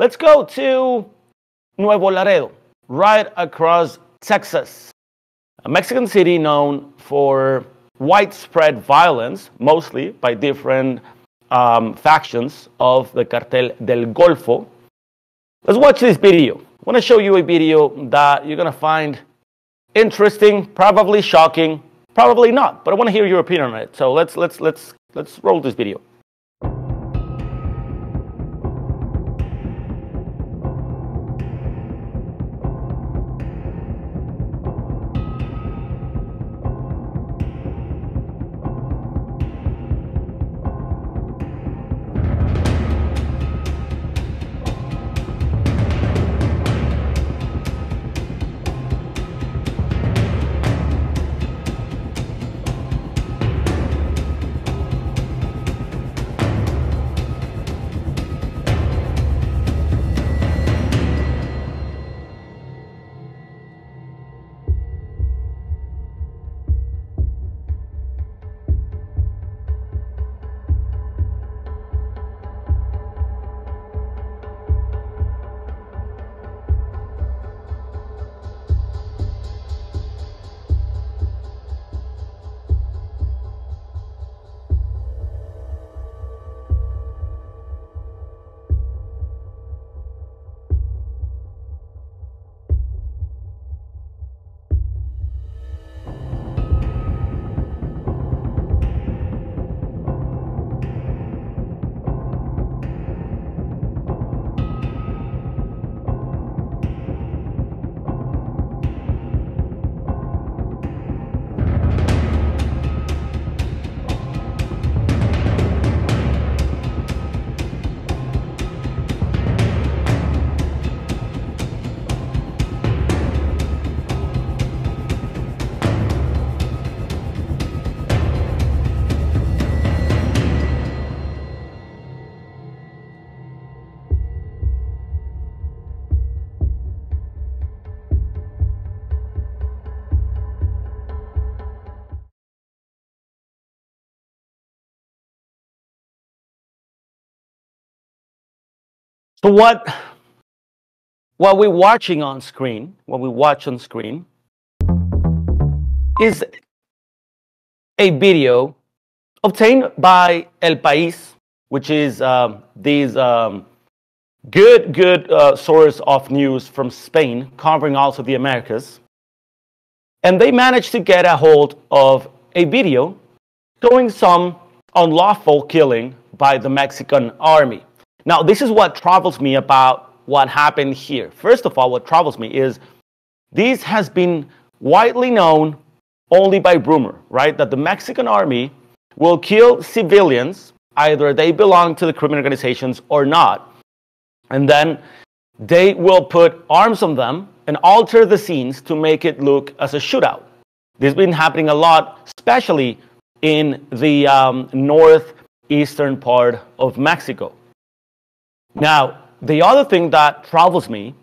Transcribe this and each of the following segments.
Let's go to Nuevo Laredo, right across Texas, a Mexican city known for widespread violence, mostly by different factions of the Cartel del Golfo. Let's watch this video. I want to show you a video that you're going to find interesting, probably shocking, probably not, but I want to hear your opinion on it. So let's roll this video. So what we're watching on screen, what we watch on screen, is a video obtained by El País, which is these good source of news from Spain, covering also the Americas. And they managed to get a hold of a video showing some unlawful killing by the Mexican army. Now, this is what troubles me about what happened here. First of all, what troubles me is this has been widely known only by rumor, right? That the Mexican army will kill civilians, either they belong to the criminal organizations or not. And then they will put arms on them and alter the scenes to make it look as a shootout. This has been happening a lot, especially in the northeastern part of Mexico. Now, the other thing that troubles me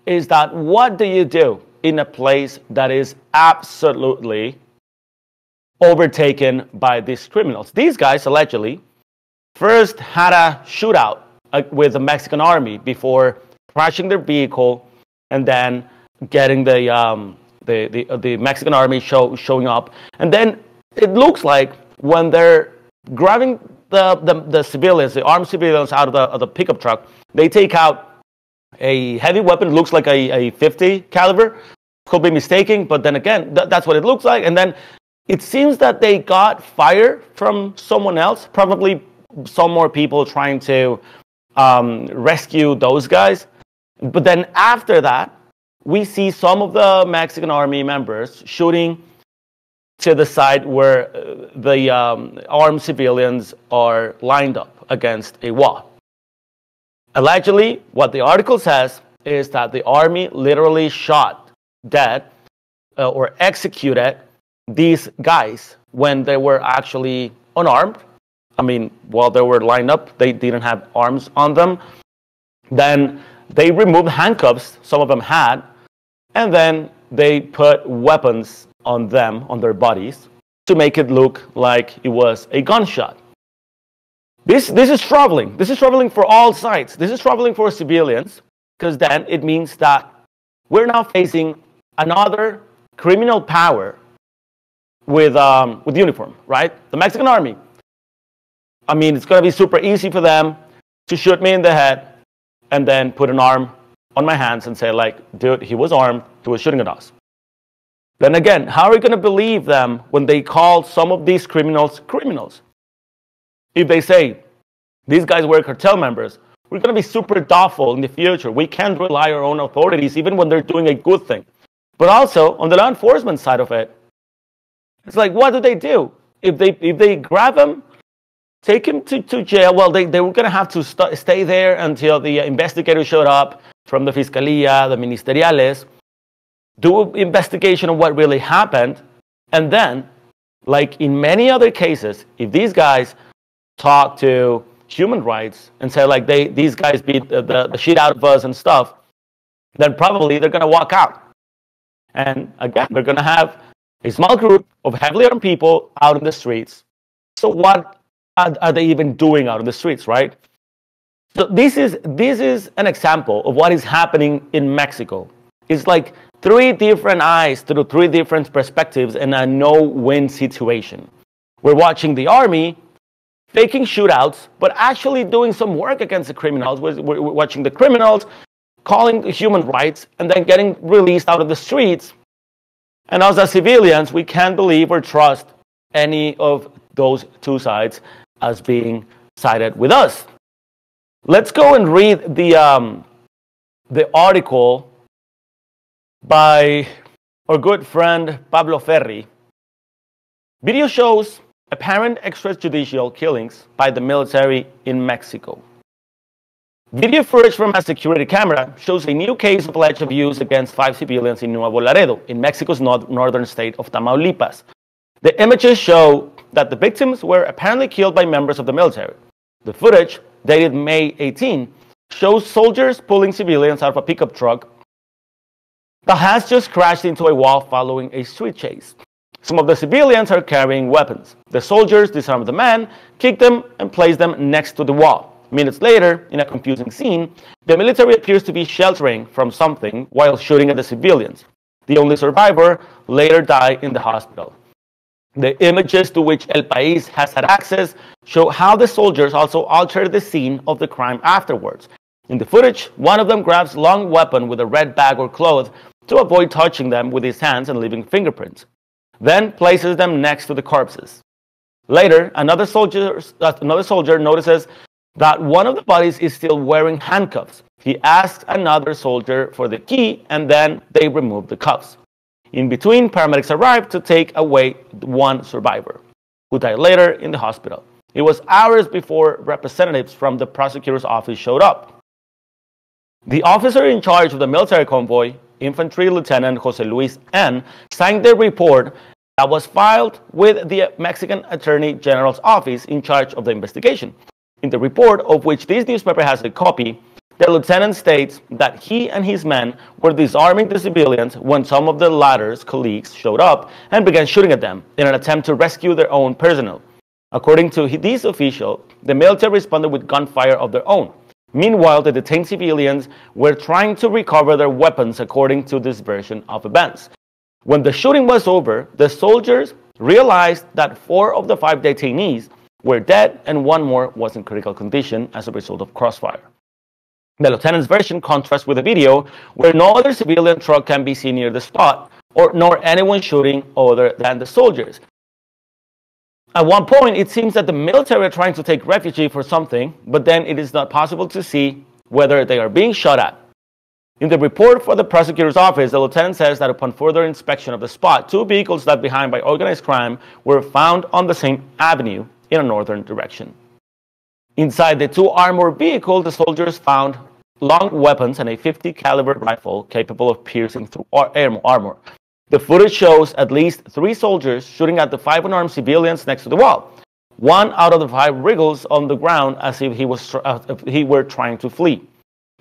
is that what do you do in a place that is absolutely overtaken by these criminals? These guys allegedly first had a shootout with the Mexican army before crashing their vehicle and then getting the Mexican army showing up. And then it looks like when they're grabbing the civilians, the armed civilians out of the pickup truck, they take out a heavy weapon. It looks like a 50 caliber. Could be mistaken, but then again, that's what it looks like. And then it seems that they got fire from someone else, probably some more people trying to rescue those guys. But then after that, we see some of the Mexican army members shooting to the side where the armed civilians are lined up against a wall. Allegedly, what the article says is that the army literally shot dead or executed these guys when they were actually unarmed. I mean, while they were lined up, they didn't have arms on them. Then they removed handcuffs, some of them had, and then they put weapons on them, on their bodies, to make it look like it was a gunshot. This is troubling. This is troubling for all sides. This is troubling for civilians, because then it means that we're now facing another criminal power with uniform, right? The Mexican army. I mean, it's going to be super easy for them to shoot me in the head and then put an arm on my hands and say, like, dude, he was armed, he was shooting at us. Then again, how are we going to believe them when they call some of these criminals criminals? If they say, these guys were cartel members, we're going to be super doubtful in the future. We can't rely on our own authorities, even when they're doing a good thing. But also, on the law enforcement side of it, it's like, what do they do? If they grab him, take him to jail, well, they were going to have to stay there until the investigators showed up from the Fiscalía, the Ministeriales, do an investigation of what really happened, and then, like in many other cases, if these guys talk to human rights and say, like, these guys beat the shit out of us and stuff, then probably they're going to walk out. And again, we're going to have a small group of heavily armed people out in the streets. So what are they even doing out in the streets, right? So this is an example of what is happening in Mexico. It's like three different eyes through three different perspectives in a no-win situation. We're watching the army faking shootouts, but actually doing some work against the criminals. We're watching the criminals calling human rights and then getting released out of the streets. And us as civilians, we can't believe or trust any of those two sides as being sided with us. Let's go and read the article by our good friend Pablo Ferri. Video shows apparent extrajudicial killings by the military in Mexico. Video footage from a security camera shows a new case of alleged abuse against 5 civilians in Nuevo Laredo, in Mexico's northern state of Tamaulipas. The images show that the victims were apparently killed by members of the military. The footage, dated May 18, shows soldiers pulling civilians out of a pickup truck that has just crashed into a wall following a street chase. Some of the civilians are carrying weapons. The soldiers disarmed the man, kicked them, and placed them next to the wall. Minutes later, in a confusing scene, the military appears to be sheltering from something while shooting at the civilians. The only survivor later died in the hospital. The images to which El País has had access show how the soldiers also altered the scene of the crime afterwards. In the footage, one of them grabs a long weapon with a red bag or cloth to avoid touching them with his hands and leaving fingerprints, then places them next to the corpses. Later, another soldier notices that one of the bodies is still wearing handcuffs. He asks another soldier for the key, and then they remove the cuffs. In between, paramedics arrived to take away one survivor, who died later in the hospital. It was hours before representatives from the prosecutor's office showed up. The officer in charge of the military convoy, Infantry Lieutenant Jose Luis N., signed the report that was filed with the Mexican Attorney General's office in charge of the investigation. In the report, of which this newspaper has a copy, the lieutenant states that he and his men were disarming the civilians when some of the latter's colleagues showed up and began shooting at them in an attempt to rescue their own personnel. According to this official, the military responded with gunfire of their own. Meanwhile, the detained civilians were trying to recover their weapons according to this version of events. When the shooting was over, the soldiers realized that 4 of the 5 detainees were dead and 1 more was in critical condition as a result of crossfire. The lieutenant's version contrasts with a video where no other civilian truck can be seen near the spot, nor anyone shooting other than the soldiers. At one point, it seems that the military are trying to take refuge for something, but then it is not possible to see whether they are being shot at. In the report for the prosecutor's office, the lieutenant says that upon further inspection of the spot, 2 vehicles left behind by organized crime were found on the same avenue in a northern direction. Inside the 2 armored vehicles, the soldiers found long weapons and a .50 caliber rifle capable of piercing through armor. The footage shows at least 3 soldiers shooting at the 5 unarmed civilians next to the wall. 1 out of the 5 wriggles on the ground as if he were trying to flee.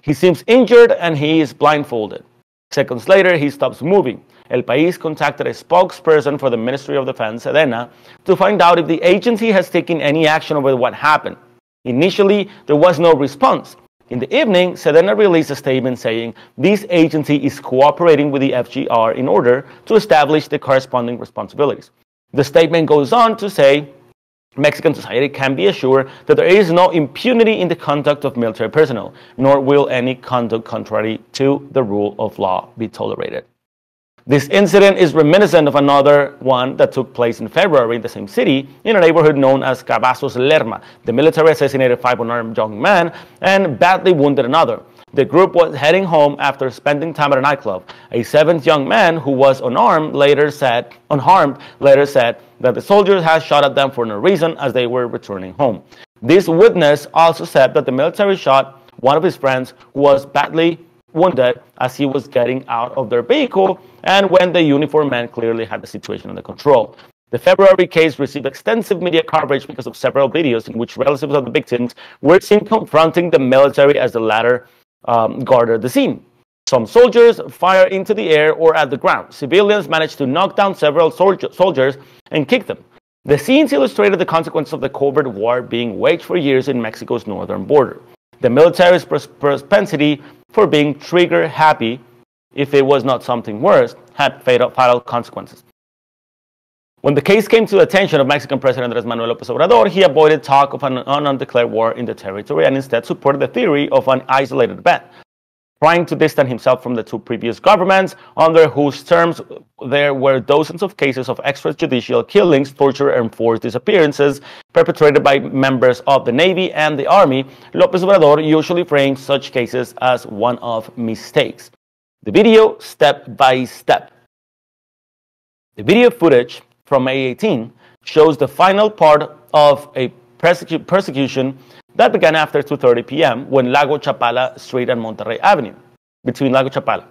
He seems injured and he is blindfolded. Seconds later, he stops moving. El País contacted a spokesperson for the Ministry of Defense, Sedena, to find out if the agency has taken any action over what happened. Initially, there was no response. In the evening, Sedena released a statement saying this agency is cooperating with the FGR in order to establish the corresponding responsibilities. The statement goes on to say Mexican society can be assured that there is no impunity in the conduct of military personnel, nor will any conduct contrary to the rule of law be tolerated. This incident is reminiscent of another one that took place in February in the same city, in a neighborhood known as Cavazos Lerma. The military assassinated 5 unarmed young men and badly wounded another. The group was heading home after spending time at a nightclub. A 7th young man who was unharmed later said that the soldiers had shot at them for no reason as they were returning home. This witness also said that the military shot one of his friends who was badly wounded as he was getting out of their vehicle, and when the uniformed men clearly had the situation under control. The February case received extensive media coverage because of several videos in which relatives of the victims were seen confronting the military as the latter guarded the scene. Some soldiers fired into the air or at the ground. Civilians managed to knock down several soldiers and kick them. The scenes illustrated the consequences of the covert war being waged for years in Mexico's northern border. The military's propensity for being trigger-happy, if it was not something worse, had fatal consequences. When the case came to the attention of Mexican President Andrés Manuel López Obrador, he avoided talk of an undeclared war in the territory and instead supported the theory of an isolated event, trying to distance himself from the 2 previous governments, under whose terms there were dozens of cases of extrajudicial killings, torture, and forced disappearances perpetrated by members of the Navy and the Army. López Obrador usually frames such cases as one-off mistakes. The video, step by step. The video footage from May 18 shows the final part of a persecution that began after 2:30 p.m. when Lago Chapala Street and Monterrey Avenue, between Lago Chapala.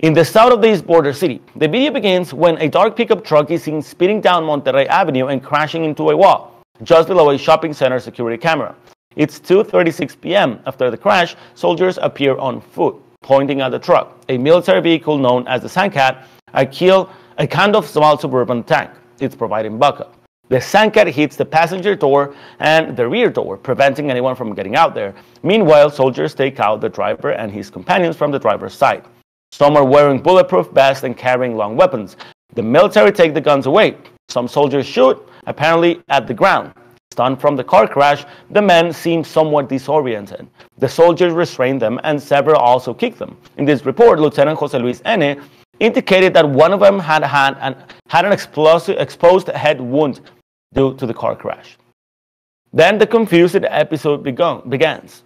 In the south of this border city, the video begins when a dark pickup truck is seen speeding down Monterrey Avenue and crashing into a wall, just below a shopping center security camera. It's 2:36 p.m. After the crash, soldiers appear on foot, pointing at the truck, a military vehicle known as the Sandcat, a kind of small suburban tank. It's providing backup. The Sandcat hits the passenger door and the rear door, preventing anyone from getting out there. Meanwhile, soldiers take out the driver and his companions from the driver's side. Some are wearing bulletproof vests and carrying long weapons. The military take the guns away. Some soldiers shoot, apparently at the ground. Stunned from the car crash, the men seem somewhat disoriented. The soldiers restrain them and several also kick them. In this report, Lieutenant Jose Luis N. indicated that one of them had an exposed head wound due to the car crash. Then the confused episode begins.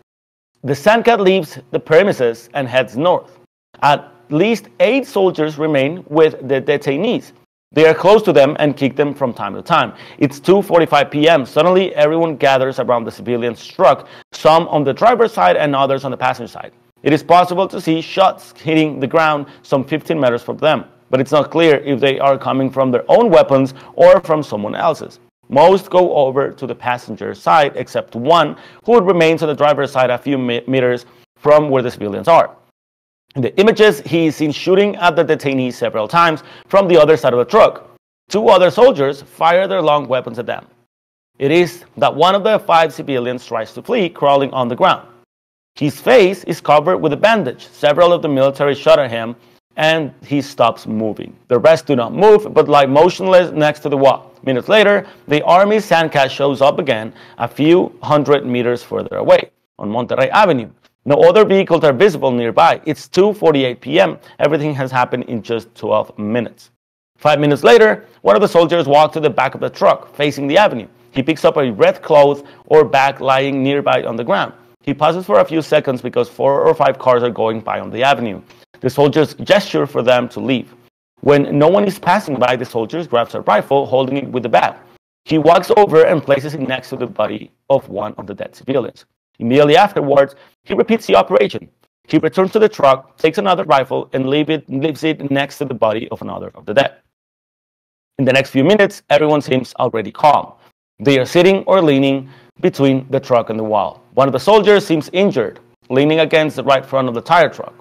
The Sandcat leaves the premises and heads north. At least 8 soldiers remain with the detainees. They are close to them and kick them from time to time. It's 2:45 p.m. Suddenly, everyone gathers around the civilian truck, some on the driver's side and others on the passenger side. It is possible to see shots hitting the ground some 15 meters from them, but it's not clear if they are coming from their own weapons or from someone else's. Most go over to the passenger side, except one who remains on the driver's side a few meters from where the civilians are. In the images, he is seen shooting at the detainees several times from the other side of the truck. 2 other soldiers fire their long weapons at them. It is that one of the 5 civilians tries to flee, crawling on the ground. His face is covered with a bandage. Several of the military shot at him, and he stops moving. The rest do not move, but lie motionless next to the wall. Minutes later, the Army's Sandcat shows up again a few hundred meters further away, on Monterrey Avenue. No other vehicles are visible nearby. It's 2:48 p.m. Everything has happened in just 12 minutes. 5 minutes later, one of the soldiers walks to the back of the truck, facing the avenue. He picks up a red cloth or bag lying nearby on the ground. He pauses for a few seconds because 4 or 5 cars are going by on the avenue. The soldiers gesture for them to leave. When no one is passing by, the soldiers grabs a rifle, holding it with the bag. He walks over and places it next to the body of one of the dead civilians. Immediately afterwards, he repeats the operation. He returns to the truck, takes another rifle, and leaves it next to the body of another of the dead. In the next few minutes, everyone seems already calm. They are sitting or leaning between the truck and the wall. One of the soldiers seems injured, leaning against the right front of the tire truck.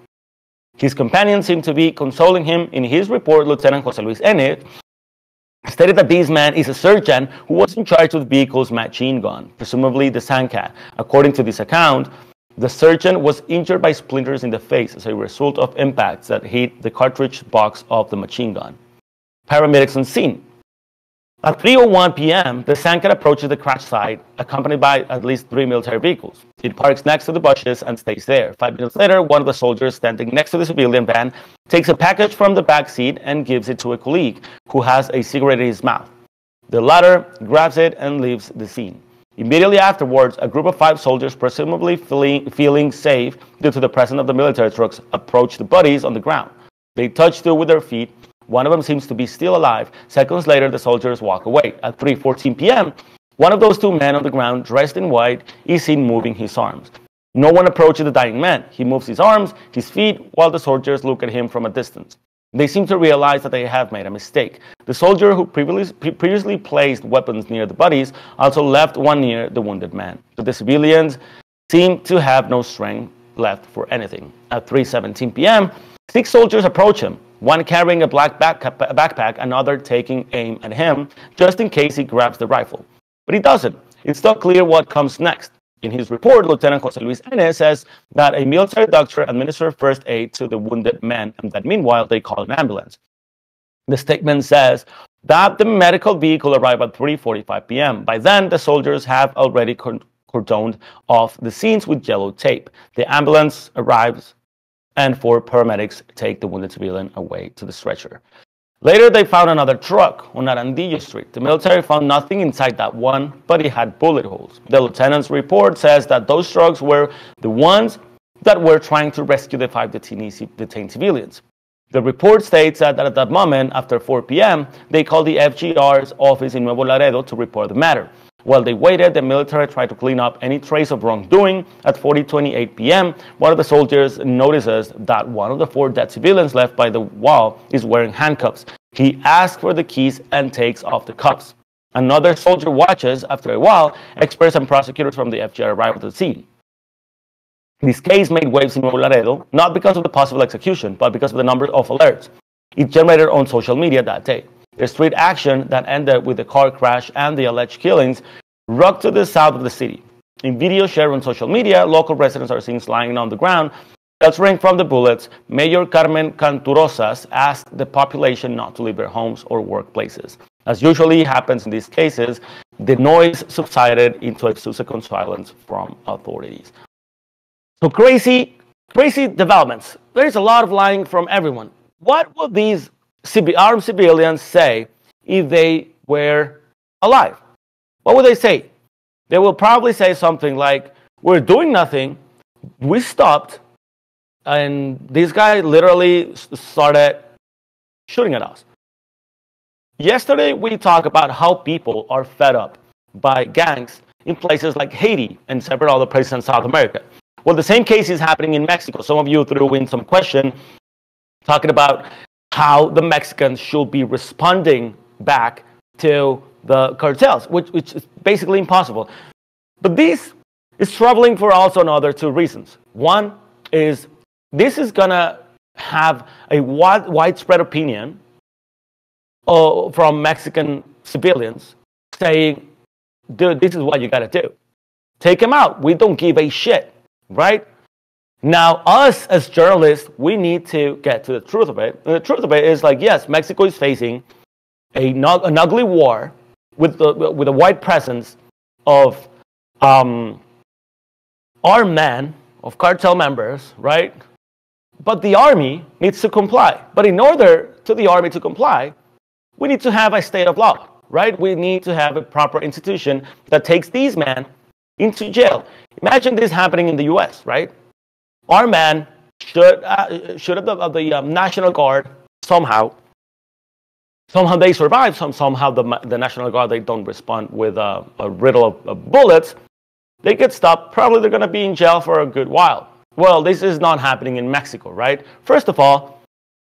His companions seem to be consoling him. In his report, Lieutenant Jose Luis N. stated that this man is a surgeon who was in charge of the vehicle's machine gun, presumably the Sandcat. According to this account, the surgeon was injured by splinters in the face as a result of impacts that hit the cartridge box of the machine gun. Paramedics on scene. At 3:01 p.m., the Sandcat approaches the crash site, accompanied by at least 3 military vehicles. It parks next to the bushes and stays there. 5 minutes later, one of the soldiers standing next to the civilian van takes a package from the back seat and gives it to a colleague who has a cigarette in his mouth. The latter grabs it and leaves the scene. Immediately afterwards, a group of 5 soldiers, presumably feeling safe due to the presence of the military trucks, approach the bodies on the ground. They touch 2 with their feet. One of them seems to be still alive. Seconds later, the soldiers walk away. At 3:14 p.m., one of those 2 men on the ground, dressed in white, is seen moving his arms. No one approaches the dying man. He moves his arms, his feet, while the soldiers look at him from a distance. They seem to realize that they have made a mistake. The soldier who previously placed weapons near the bodies also left one near the wounded man. But the civilians seem to have no strength left for anything. At 3:17 p.m., 6 soldiers approach him, one carrying a black backpack, another taking aim at him, just in case he grabs the rifle. But he doesn't. It's not clear what comes next. In his report, Lieutenant Jose Luis N. says that a military doctor administered first aid to the wounded man and that meanwhile they called an ambulance. The statement says that the medical vehicle arrived at 3:45 p.m. By then, the soldiers have already cordoned off the scenes with yellow tape. The ambulance arrives and 4 paramedics take the wounded civilian away to the stretcher. Later, they found another truck on Arandillo Street. The military found nothing inside that one, but it had bullet holes. The lieutenant's report says that those trucks were the ones that were trying to rescue the 5 detained civilians. The report states that at that moment, after 4 p.m., they called the FGR's office in Nuevo Laredo to report the matter. While they waited, the military tried to clean up any trace of wrongdoing. At 4:28 p.m., one of the soldiers notices that one of the 4 dead civilians left by the wall is wearing handcuffs. He asks for the keys and takes off the cuffs. Another soldier watches. After a while, experts and prosecutors from the FGR arrive at the scene. This case made waves in Nuevo Laredo, not because of the possible execution, but because of the number of alerts it generated on social media that day. The street action that ended with the car crash and the alleged killings rocked to the south of the city. In video shared on social media, local residents are seen lying on the ground, sheltering from the bullets. Mayor Carmen Canturosas asked the population not to leave their homes or workplaces. As usually happens in these cases, the noise subsided into a subsequent silence from authorities. So crazy developments. There is a lot of lying from everyone. What will these armed civilians say if they were alive? What would they say? They will probably say something like, we're doing nothing, we stopped, and this guy literally started shooting at us. Yesterday, we talked about how people are fed up by gangs in places like Haiti and several other places in South America. Well, the same case is happening in Mexico. Some of you threw in some question talking about how the Mexicans should be responding back to the cartels, which is basically impossible. But this is troubling for also another 2 reasons. One is this is going to have a widespread opinion from Mexican civilians saying, dude, this is what you got to do. Take him out. We don't give a shit, right? Now, us as journalists, we need to get to the truth of it. And the truth of it is like, yes, Mexico is facing an ugly war with a wide presence of armed men, of cartel members, right? But the army needs to comply. But in order for the army to comply, we need to have a state of law, right? We need to have a proper institution that takes these men into jail. Imagine this happening in the U.S., right? Our men should have the National Guard somehow they survive. Somehow the National Guard, they don't respond with a riddle of bullets. They get stopped. Probably they're going to be in jail for a good while. Well, this is not happening in Mexico, right? First of all,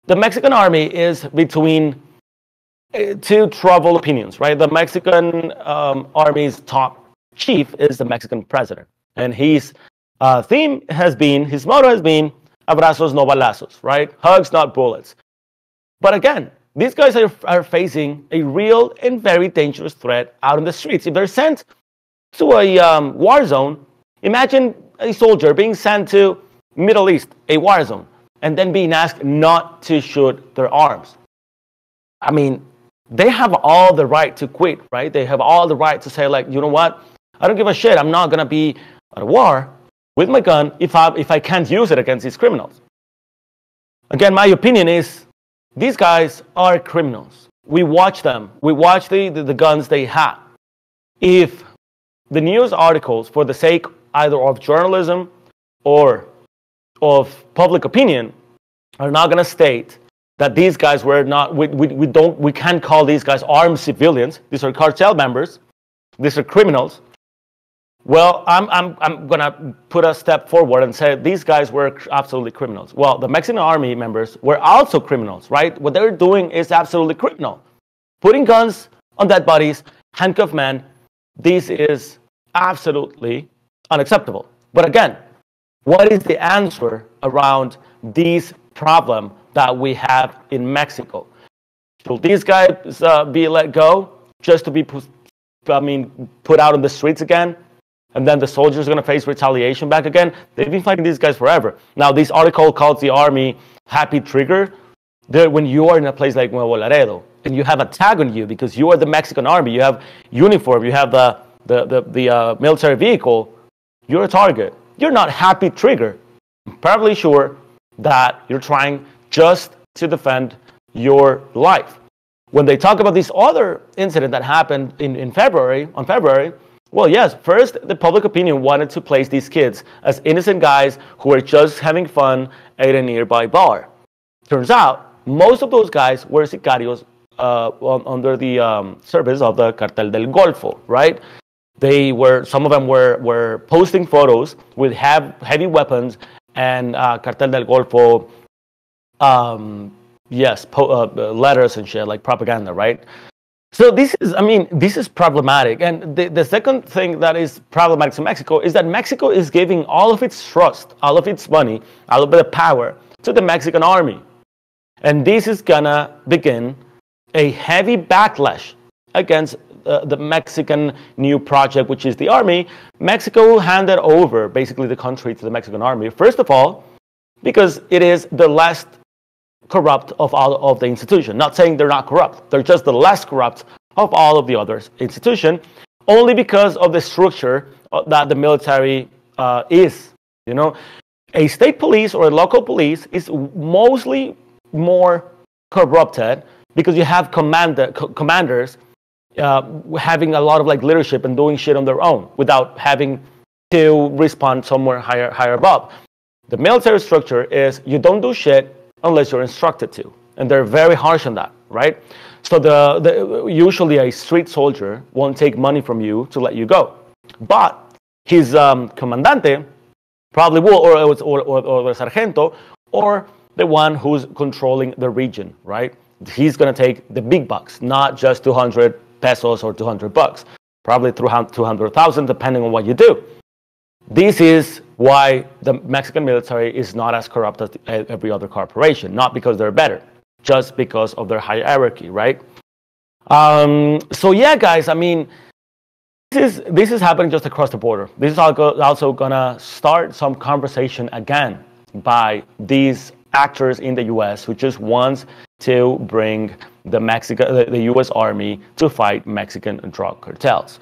the Mexican army is between 2 troubled opinions, right? The Mexican army's top chief is the Mexican president, and his theme has been, his motto has been, abrazos no balazos, right? Hugs, not bullets. But again, these guys are facing a real and very dangerous threat out in the streets. If they're sent to a war zone, imagine a soldier being sent to Middle East, a war zone, and then being asked not to shoot their arms. I mean, they have all the right to quit, right? They have all the right to say, like, you know what? I don't give a shit. I'm not going to be at a war with my gun if I can't use it against these criminals. Again, my opinion is these guys are criminals. We watch them. We watch the guns they have. If the news articles, for the sake either of journalism or of public opinion, are not going to state that these guys were not, we can't call these guys armed civilians. These are cartel members. These are criminals. Well, I'm going to put a step forward and say these guys were absolutely criminals. Well, the Mexican army members were also criminals, right? What they're doing is absolutely criminal. Putting guns on dead bodies, handcuffed men, this is absolutely unacceptable. But again, what is the answer around this problem that we have in Mexico? Should these guys be let go just to be put out on the streets again? And then the soldiers are going to face retaliation back again? They've been fighting these guys forever. Now, this article calls the army happy trigger. When you are in a place like Nuevo Laredo and you have a tag on you because you are the Mexican army, you have uniform, you have the military vehicle, you're a target. You're not happy trigger. I'm probably sure that you're trying just to defend your life. When they talk about this other incident that happened on February, well, yes, first, the public opinion wanted to place these kids as innocent guys who were just having fun at a nearby bar. Turns out, most of those guys were sicarios under the service of the Cartel del Golfo, right? Some of them were posting photos with heavy weapons and Cartel del Golfo, letters and shit, like propaganda, right? So this is problematic. And the second thing that is problematic to Mexico is that Mexico is giving all of its trust, all of its money, all of the power to the Mexican army. And this is gonna begin a heavy backlash against the Mexican new project, which is the army. Mexico handed over basically the country to the Mexican army. First of all, because it is the less corrupt of all of the institution. Not saying they're not corrupt. They're just the less corrupt of all of the other institution, only because of the structure that the military is. You know, a state police or a local police is mostly more corrupted because you have commanders having a lot of like leadership and doing shit on their own without having to respond somewhere higher above. The military structure is you don't do shit unless you're instructed to, and they're very harsh on that, right? So usually a street soldier won't take money from you to let you go, but his comandante probably will, or the sargento, or the one who's controlling the region, right? He's going to take the big bucks, not just 200 pesos or 200 bucks, probably 200,000, depending on what you do. This is why the Mexican military is not as corrupt as every other corporation, not because they're better, just because of their hierarchy, right? So yeah, guys, I mean, this is happening just across the border. This is also gonna start some conversation again by these actors in the U.S. who just wants to bring the U.S. Army to fight Mexican drug cartels.